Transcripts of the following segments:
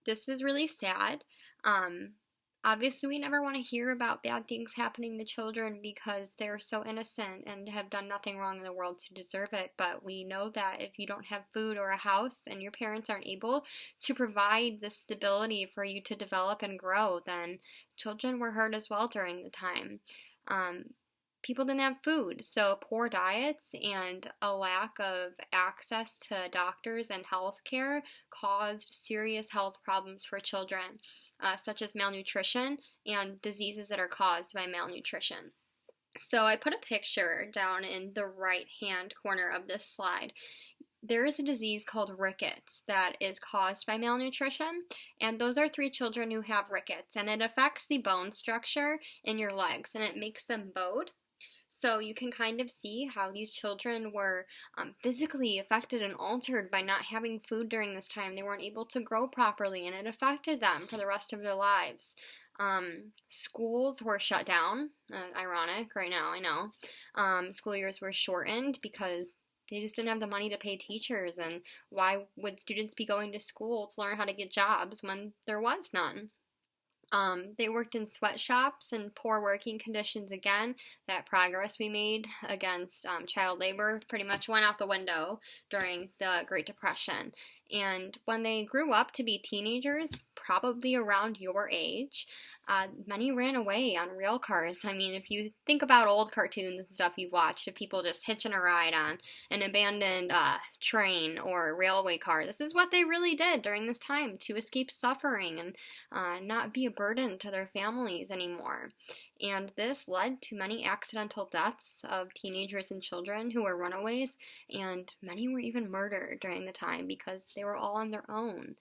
This is really sad. Um, Obviously, we never want to hear about bad things happening to children because they're so innocent and have done nothing wrong in the world to deserve it. But we know that if you don't have food or a house and your parents aren't able to provide the stability for you to develop and grow, then children were hurt as well during the time. Um, People didn't have food, so poor diets and a lack of access to doctors and health care caused serious health problems for children, such as malnutrition and diseases that are caused by malnutrition. So I put a picture down in the right hand corner of this slide. There is a disease called rickets that is caused by malnutrition, and those are three children who have rickets, and it affects the bone structure in your legs and it makes them bowed. So you can kind of see how these children were physically affected and altered by not having food during this time. They weren't able to grow properly, and it affected them for the rest of their lives. Schools were shut down. Ironic right now, I know. School years were shortened because they just didn't have the money to pay teachers. And why would students be going to school to learn how to get jobs when there was none? They worked in sweatshops and poor working conditions again. That progress we made against child labor pretty much went out the window during the Great Depression. And when they grew up to be teenagers, probably around your age, many ran away on rail cars. I mean, if you think about old cartoons and stuff you've watched of people just hitching a ride on an abandoned train or railway car, this is what they really did during this time to escape suffering and not be a burden to their families anymore. And this led to many accidental deaths of teenagers and children who were runaways, and many were even murdered during the time because they were all on their own.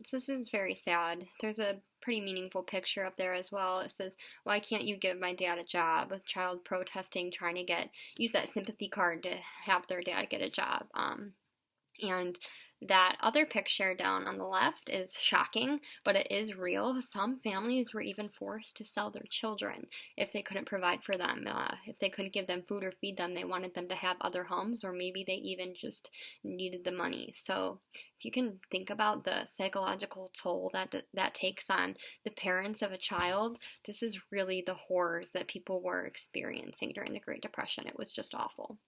So this is very sad. There's a pretty meaningful picture up there as well. It says, "Why can't you give my dad a job?" A child protesting, trying to use that sympathy card to have their dad get a job. And that other picture down on the left is shocking, but it is real. Some families were even forced to sell their children if they couldn't provide for them. If they couldn't give them food or feed them, they wanted them to have other homes, or maybe they even just needed the money. So if you can think about the psychological toll that takes on the parents of a child, this is really the horrors that people were experiencing during the Great Depression. It was just awful.